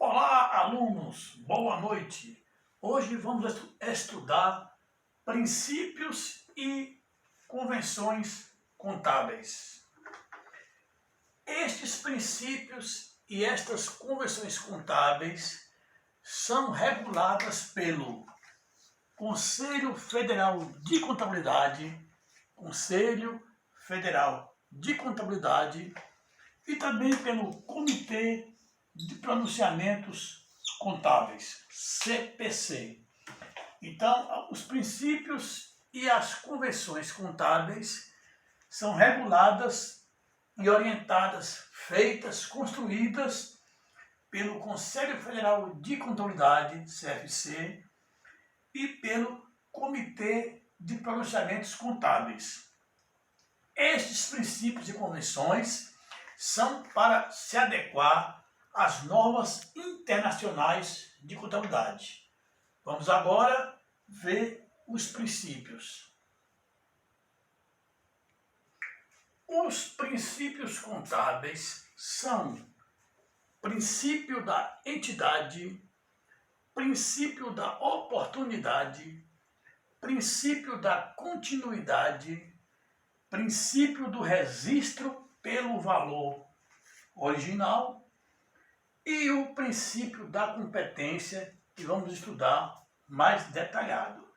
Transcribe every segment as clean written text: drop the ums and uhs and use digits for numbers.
Olá, alunos! Boa noite! Hoje vamos estudar princípios e convenções contábeis. Estes princípios e estas convenções contábeis são reguladas pelo Conselho Federal de Contabilidade, Conselho Federal de Contabilidade e também pelo Comitê de Pronunciamentos Contábeis, CPC. Então, os princípios e as convenções contábeis são reguladas e orientadas, feitas, construídas pelo Conselho Federal de Contabilidade, CFC, e pelo Comitê de Pronunciamentos Contábeis. Estes princípios e convenções são para se adequar às normas internacionais de contabilidade. Vamos agora ver os princípios. Os princípios contábeis são princípio da entidade, princípio da oportunidade, princípio da continuidade, princípio do registro pelo valor original e o princípio da competência, que vamos estudar mais detalhado.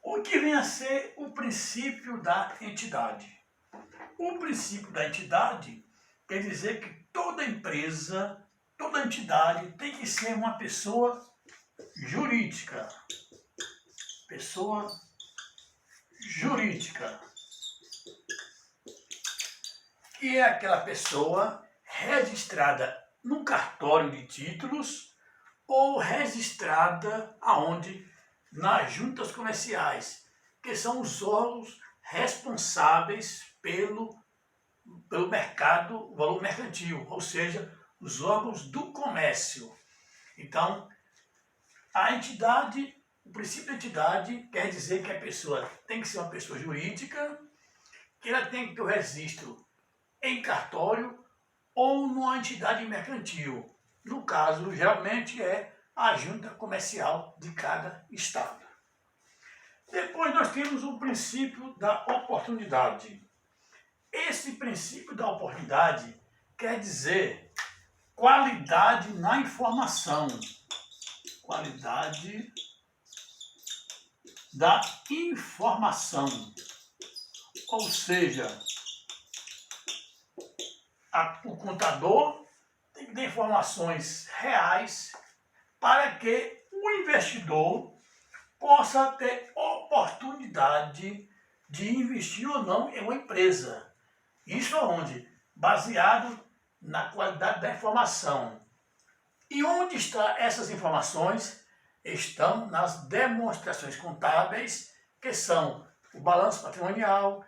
O que vem a ser o princípio da entidade? O princípio da entidade quer dizer que toda empresa, toda entidade tem que ser uma pessoa jurídica. Pessoa jurídica. Que é aquela pessoa registrada no cartório de títulos ou registrada aonde? Nas juntas comerciais, que são os órgãos responsáveis pelo mercado, valor mercantil, ou seja, os órgãos do comércio. Então, a entidade, o princípio da entidade quer dizer que a pessoa tem que ser uma pessoa jurídica, que ela tem que ter o registro em cartório ou numa entidade mercantil. No caso, geralmente é a junta comercial de cada estado. Depois nós temos o princípio da oportunidade. Esse princípio da oportunidade quer dizer qualidade na informação. Qualidade da informação. Ou seja, o contador tem que ter informações reais para que o investidor possa ter oportunidade de investir ou não em uma empresa. Isso aonde? Baseado na qualidade da informação. E onde estão essas informações? Estão nas demonstrações contábeis, que são o balanço patrimonial,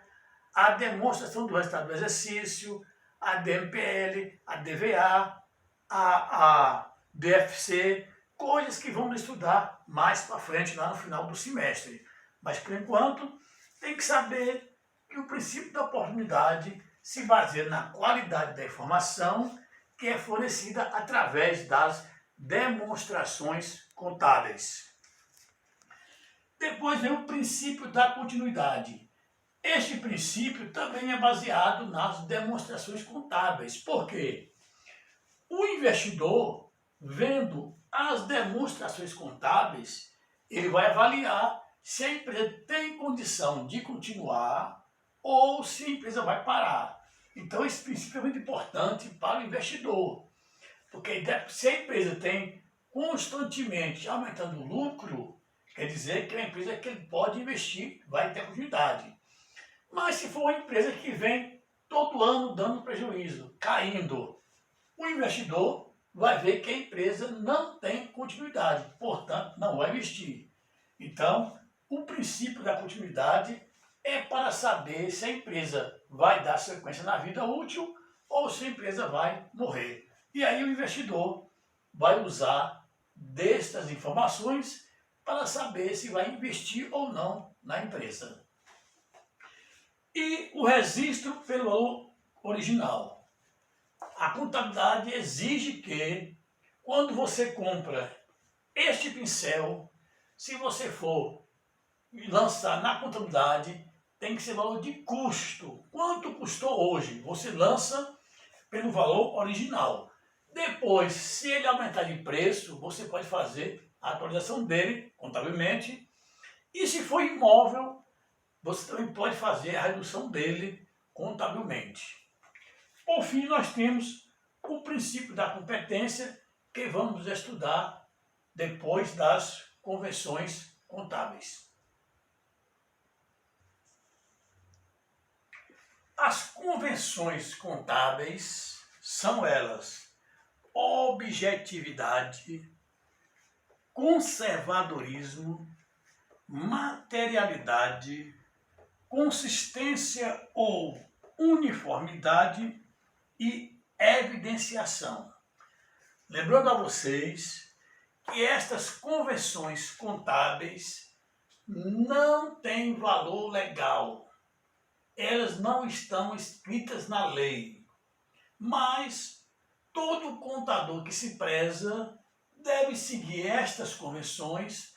a demonstração do resultado do exercício, a DMPL, a DVA, a DFC, coisas que vamos estudar mais para frente, lá no final do semestre. Mas, por enquanto, tem que saber que o princípio da oportunidade se baseia na qualidade da informação que é fornecida através das demonstrações contábeis. Depois vem o princípio da continuidade. Este princípio também é baseado nas demonstrações contábeis. Por quê? O investidor, vendo as demonstrações contábeis, ele vai avaliar se a empresa tem condição de continuar ou se a empresa vai parar. Então, esse princípio é muito importante para o investidor, porque se a empresa tem constantemente aumentando o lucro, quer dizer que é uma empresa que ele pode investir, vai ter continuidade. Mas se for uma empresa que vem todo ano dando prejuízo, caindo, o investidor vai ver que a empresa não tem continuidade, portanto, não vai investir. Então, o princípio da continuidade é para saber se a empresa vai dar sequência na vida útil ou se a empresa vai morrer. E aí o investidor vai usar destas informações para saber se vai investir ou não na empresa. E o registro pelo valor original. A contabilidade exige que quando você compra este pincel, se você for lançar na contabilidade, tem que ser valor de custo. Quanto custou hoje? Você lança pelo valor original. Depois, se ele aumentar de preço, você pode fazer a atualização dele contabilmente. E se for imóvel, você também pode fazer a redução dele contabilmente. Por fim, nós temos o princípio da competência, que vamos estudar depois das convenções contábeis. As convenções contábeis são elas: objetividade, conservadorismo, materialidade, consistência ou uniformidade e evidenciação. Lembrando a vocês que estas convenções contábeis não têm valor legal. Elas não estão escritas na lei, mas todo contador que se preza deve seguir estas convenções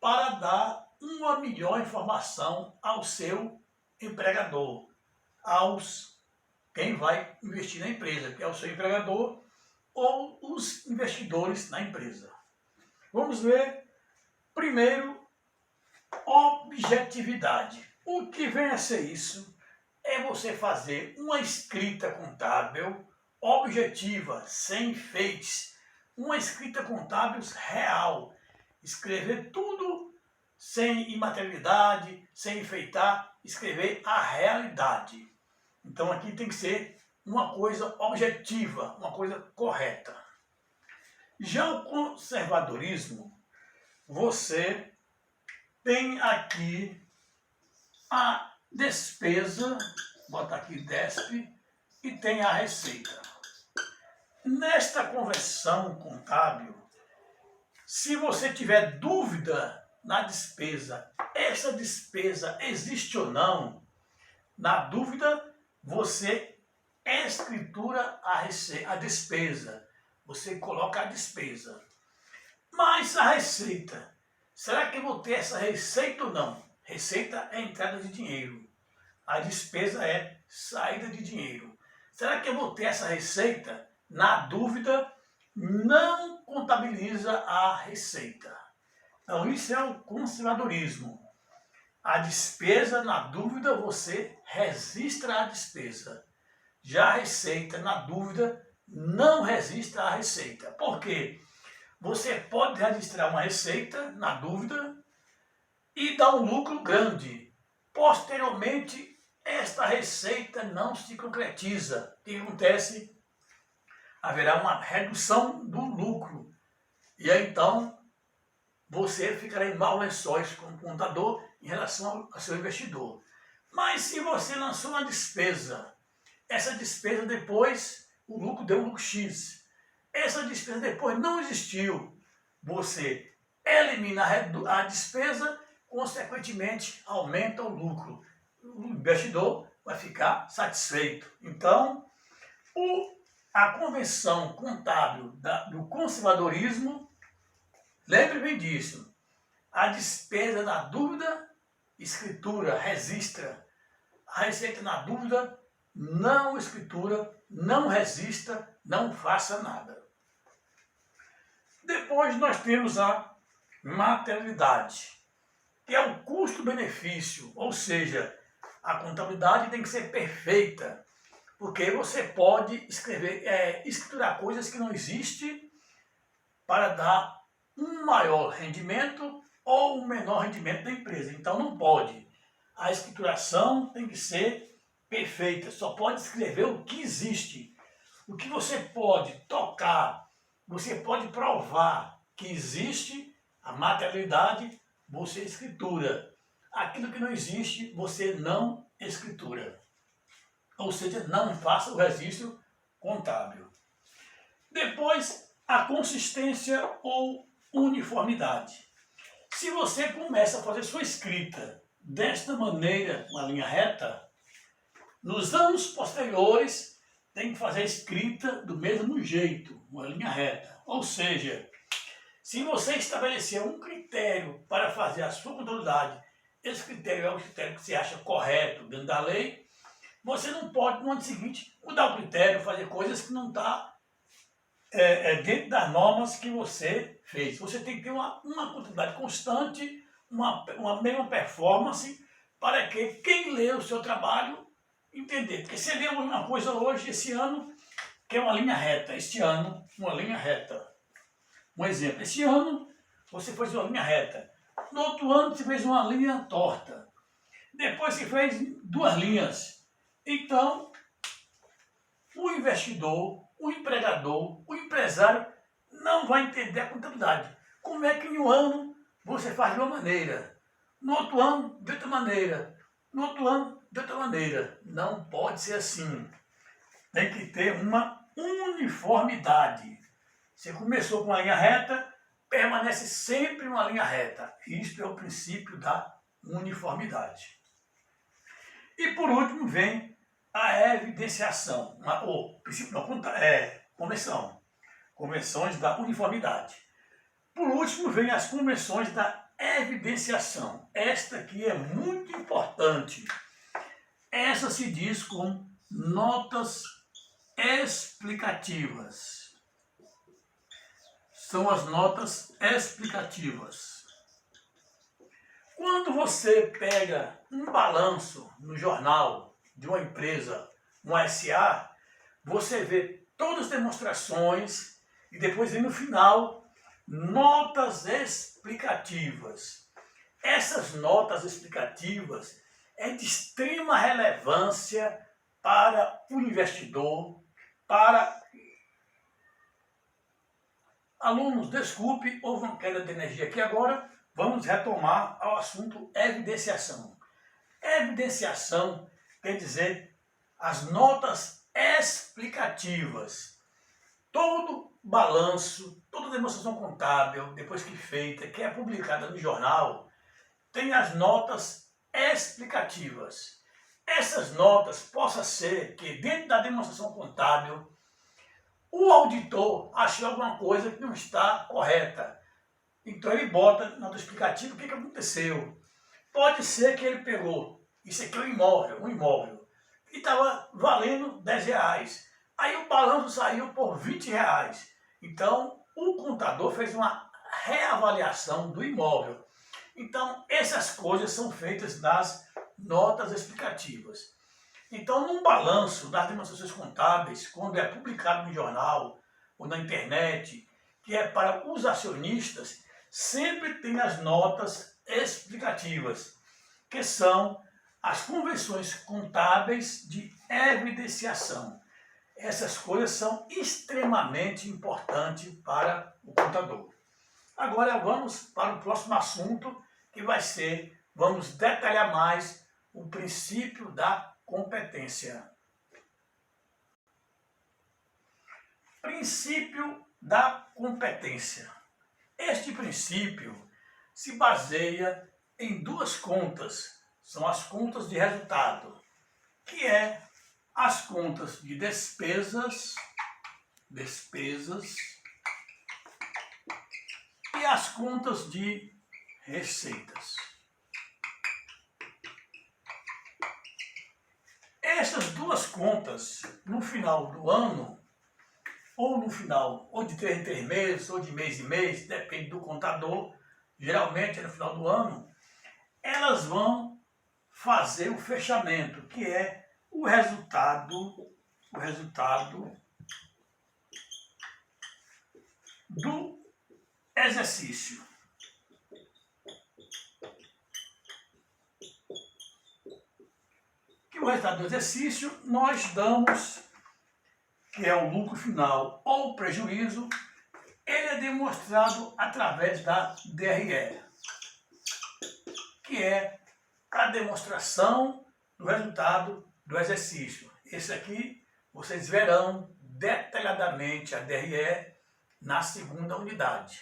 para dar uma melhor informação ao seu empregador, quem vai investir na empresa, que é o seu empregador ou os investidores na empresa. Vamos ver primeiro objetividade. O que vem a ser isso? É você fazer uma escrita contábil objetiva, sem enfeites, uma escrita contábil real, escrever tudo sem imaterialidade, sem enfeitar, escrever a realidade. Então aqui tem que ser uma coisa objetiva, uma coisa correta. Já o conservadorismo, você tem aqui a despesa, bota aqui DESP, e tem a receita. Nesta conversão contábil, se você tiver dúvida na despesa, essa despesa existe ou não, na dúvida você escritura a despesa, você coloca a despesa. Mas a receita, será que eu vou ter essa receita ou não? Receita é entrada de dinheiro. A despesa é saída de dinheiro. Será que eu vou ter essa receita? Na dúvida, não contabiliza a receita. Então, isso é o conservadorismo. A despesa, na dúvida, você registra a despesa. Já a receita, na dúvida, não registra a receita. Por quê? Você pode registrar uma receita, na dúvida, e dar um lucro grande. Posteriormente, esta receita não se concretiza. O que acontece? Haverá uma redução do lucro. E aí, então, você ficará em maus lençóis como contador em relação ao seu investidor. Mas se você lançou uma despesa, essa despesa depois, o lucro deu um lucro X. Essa despesa depois não existiu. Você elimina a despesa, consequentemente aumenta o lucro. O investidor vai ficar satisfeito. Então, a convenção contábil do conservadorismo, lembre bem disso. A despesa na dúvida, escritura, registra. A receita na dúvida, não escritura, não registra, não faça nada. Depois nós temos a materialidade, que é o custo-benefício, ou seja, a contabilidade tem que ser perfeita, porque você pode escriturar coisas que não existem para dar um maior rendimento ou um menor rendimento da empresa. Então não pode. A escrituração tem que ser perfeita, só pode escrever o que existe. O que você pode tocar, você pode provar que existe a materialidade, você escritura. Aquilo que não existe, você não escritura. Ou seja, não faça o registro contábil. Depois, a consistência ou uniformidade. Se você começa a fazer sua escrita desta maneira, uma linha reta, nos anos posteriores, tem que fazer a escrita do mesmo jeito, uma linha reta. Ou seja, se você estabelecer um critério para fazer a sua contabilidade, esse critério é o critério que você acha correto dentro da lei, você não pode, no ano seguinte, mudar o critério, fazer coisas que não estão dentro das normas que você fez. Você tem que ter uma contabilidade constante, uma mesma performance, para que quem lê o seu trabalho entender. Porque você lê uma coisa hoje, esse ano, que é uma linha reta. Este ano, uma linha reta. Um exemplo, esse ano você fez uma linha reta. No outro ano você fez uma linha torta. Depois você fez duas linhas. Então, o investidor, o empregador, o empresário não vai entender a contabilidade. Como é que em um ano você faz de uma maneira, no outro ano de outra maneira, no outro ano de outra maneira? Não pode ser assim. Tem que ter uma uniformidade. Você começou com uma linha reta, permanece sempre uma linha reta. Isto é o princípio da uniformidade. E por último vem a evidenciação, ou princípio não, convenção, convenções da uniformidade. Por último vem as convenções da evidenciação. Esta aqui é muito importante. Essa se diz com notas explicativas. São as notas explicativas. Quando você pega um balanço no jornal de uma empresa, um SA, você vê todas as demonstrações e depois vem no final notas explicativas. Essas notas explicativas é de extrema relevância para o investidor, para alunos, desculpe, houve uma queda de energia aqui agora, vamos retomar ao assunto evidenciação. Evidenciação quer dizer as notas explicativas. Todo balanço, toda demonstração contábil, depois que feita, que é publicada no jornal, tem as notas explicativas. Essas notas possa ser que dentro da demonstração contábil o auditor achou alguma coisa que não está correta. Então ele bota na nota explicativa o que aconteceu. Pode ser que ele pegou, isso aqui é um imóvel, e estava valendo R$10. Aí o balanço saiu por R$20. Então o contador fez uma reavaliação do imóvel. Então essas coisas são feitas nas notas explicativas. Então, num balanço das demonstrações contábeis, quando é publicado no jornal ou na internet, que é para os acionistas, sempre tem as notas explicativas, que são as convenções contábeis de evidenciação. Essas coisas são extremamente importantes para o contador. Agora vamos para o próximo assunto, que vai ser, vamos detalhar mais o princípio da competência. Princípio da competência. Este princípio se baseia em duas contas, são as contas de resultado, que é as contas de despesas e as contas de receitas. Essas duas contas, no final do ano, ou no final, ou de 3 em 3 meses, ou de mês em mês, depende do contador, geralmente é no final do ano, elas vão fazer o fechamento, que é o resultado do exercício. Que o resultado do exercício nós damos, que é o lucro final ou o prejuízo, ele é demonstrado através da DRE, que é a demonstração do resultado do exercício. Esse aqui vocês verão detalhadamente a DRE na segunda unidade.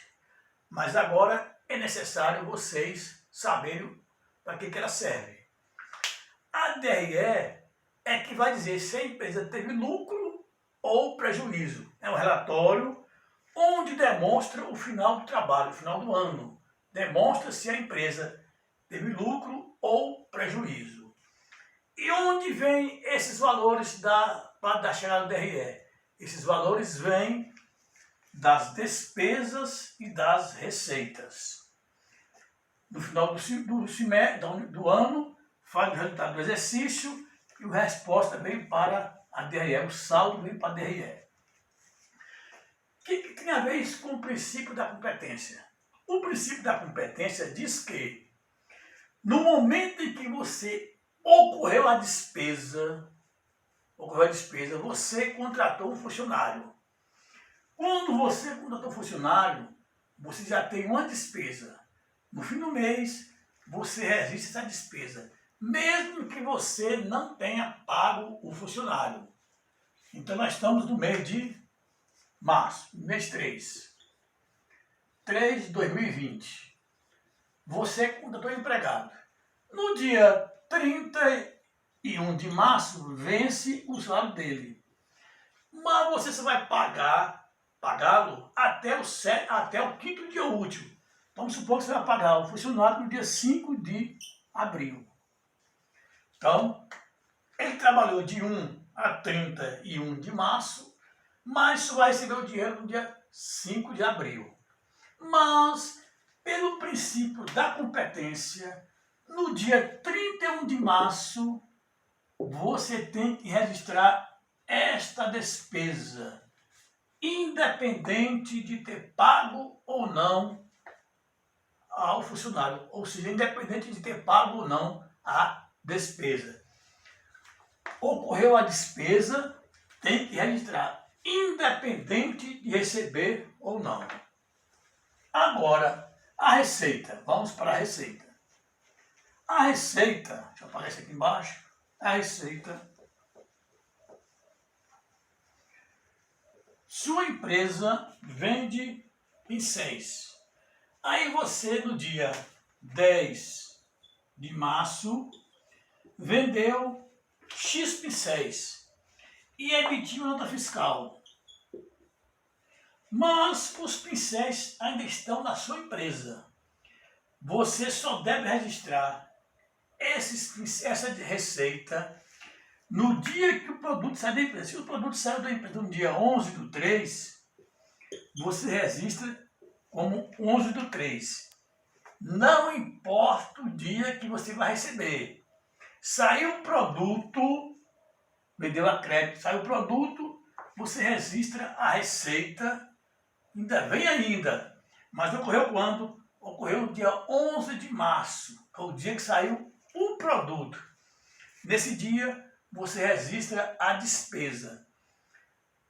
Mas agora é necessário vocês saberem para que ela serve. A DRE é que vai dizer se a empresa teve lucro ou prejuízo. É um relatório onde demonstra o final do trabalho, o final do ano. Demonstra se a empresa teve lucro ou prejuízo. E onde vêm esses valores da chegada do DRE? Esses valores vêm das despesas e das receitas. No final do ano, faz o resultado do exercício e a resposta vem para a DRE, o saldo vem para a DRE. O que tem a ver isso com o princípio da competência? O princípio da competência diz que no momento em que ocorreu a despesa, você contratou um funcionário. Quando você contratou um funcionário, você já tem uma despesa. No fim do mês, você registra essa despesa, mesmo que você não tenha pago o funcionário. Então, nós estamos no mês de março, mês 3 de 2020. Você contratou um empregado. No dia 31 de março, vence o salário dele. Mas você só vai pagá-lo até o quinto dia útil. Vamos supor que você vai pagar o funcionário no dia 5 de abril. Então, ele trabalhou de 1 a 31 de março, mas só vai receber o dinheiro no dia 5 de abril. Mas, pelo princípio da competência, no dia 31 de março, você tem que registrar esta despesa, independente de ter pago ou não ao funcionário, ou seja, independente de ter pago ou não a despesa. Ocorreu a despesa, tem que registrar, independente de receber ou não. Agora, a receita. Vamos para a receita. A receita, deixa eu aparecer aqui embaixo, a receita. Sua empresa vende pincéis. Aí você, no dia 10 de março, vendeu X pincéis e emitiu nota fiscal. Mas os pincéis ainda estão na sua empresa. Você só deve registrar essa receita no dia que o produto sai da empresa. Se o produto saiu da empresa no dia 11 do 3, você registra como 11 do 3. Não importa o dia que você vai receber. Saiu o produto, vendeu a crédito, saiu o produto, você registra a receita, ainda. Mas ocorreu quando? Ocorreu no dia 11 de março, é o dia que saiu o produto. Nesse dia, você registra a despesa,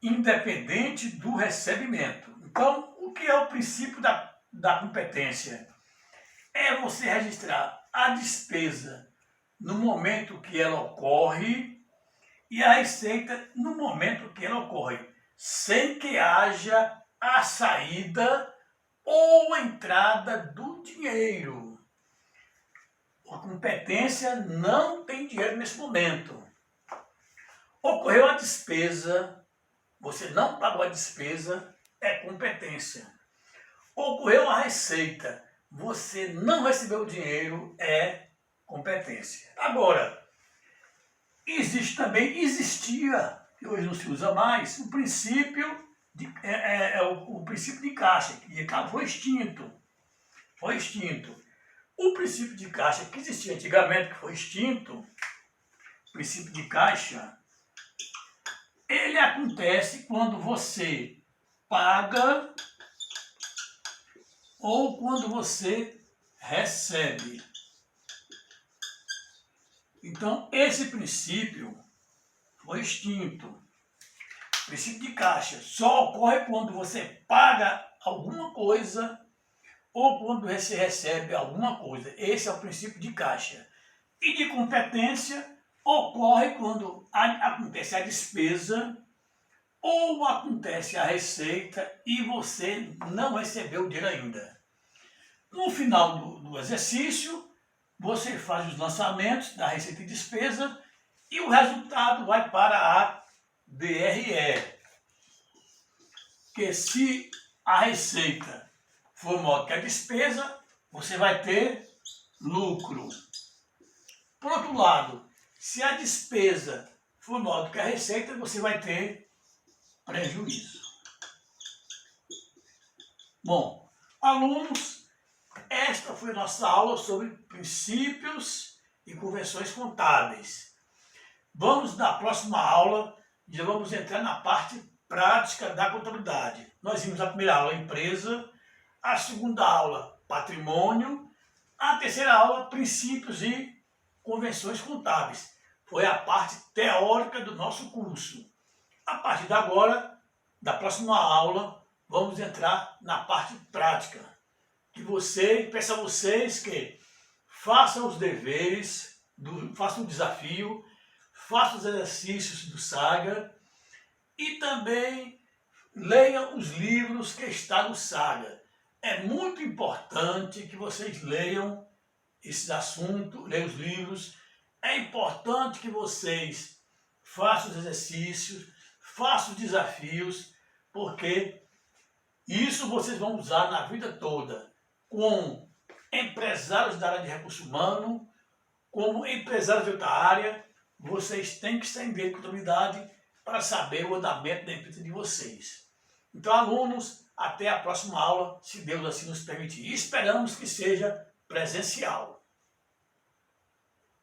independente do recebimento. Então, o que é o princípio da competência? É você registrar a despesa no momento que ela ocorre e a receita no momento que ela ocorre, sem que haja a saída ou a entrada do dinheiro. A competência não tem dinheiro nesse momento. Ocorreu a despesa, você não pagou a despesa, é competência. Ocorreu a receita, você não recebeu o dinheiro, é competência. Agora, existia, que hoje não se usa mais, o princípio o princípio de caixa, que foi extinto. Foi extinto. O princípio de caixa que existia antigamente, que foi extinto, o princípio de caixa, ele acontece quando você paga ou quando você recebe. Então, esse princípio foi extinto. O princípio de caixa só ocorre quando você paga alguma coisa ou quando você recebe alguma coisa. Esse é o princípio de caixa. E de competência ocorre quando acontece a despesa ou acontece a receita e você não recebeu o dinheiro ainda. No final do exercício, você faz os lançamentos da receita e despesa e o resultado vai para a DRE. que se a receita for maior que a despesa, você vai ter lucro. Por outro lado, se a despesa for maior do que a receita, você vai ter prejuízo. Bom, alunos, esta foi a nossa aula sobre princípios e convenções contábeis. Vamos, na próxima aula, já vamos entrar na parte prática da contabilidade. Nós vimos a primeira aula, empresa, a segunda aula, patrimônio, a terceira aula, princípios e convenções contábeis. Foi a parte teórica do nosso curso. A partir de agora, da próxima aula, vamos entrar na parte prática. Peço a vocês que façam os deveres, façam o desafio, façam os exercícios do Saga e também leiam os livros que estão no Saga. É muito importante que vocês leiam esses assuntos, leiam os livros. É importante que vocês façam os exercícios, façam os desafios, porque isso vocês vão usar na vida toda, com empresários da área de recurso humano, como empresários de outra área. Vocês têm que entender de contabilidade para saber o andamento da empresa de vocês. Então, alunos, até a próxima aula, se Deus assim nos permitir. E esperamos que seja presencial.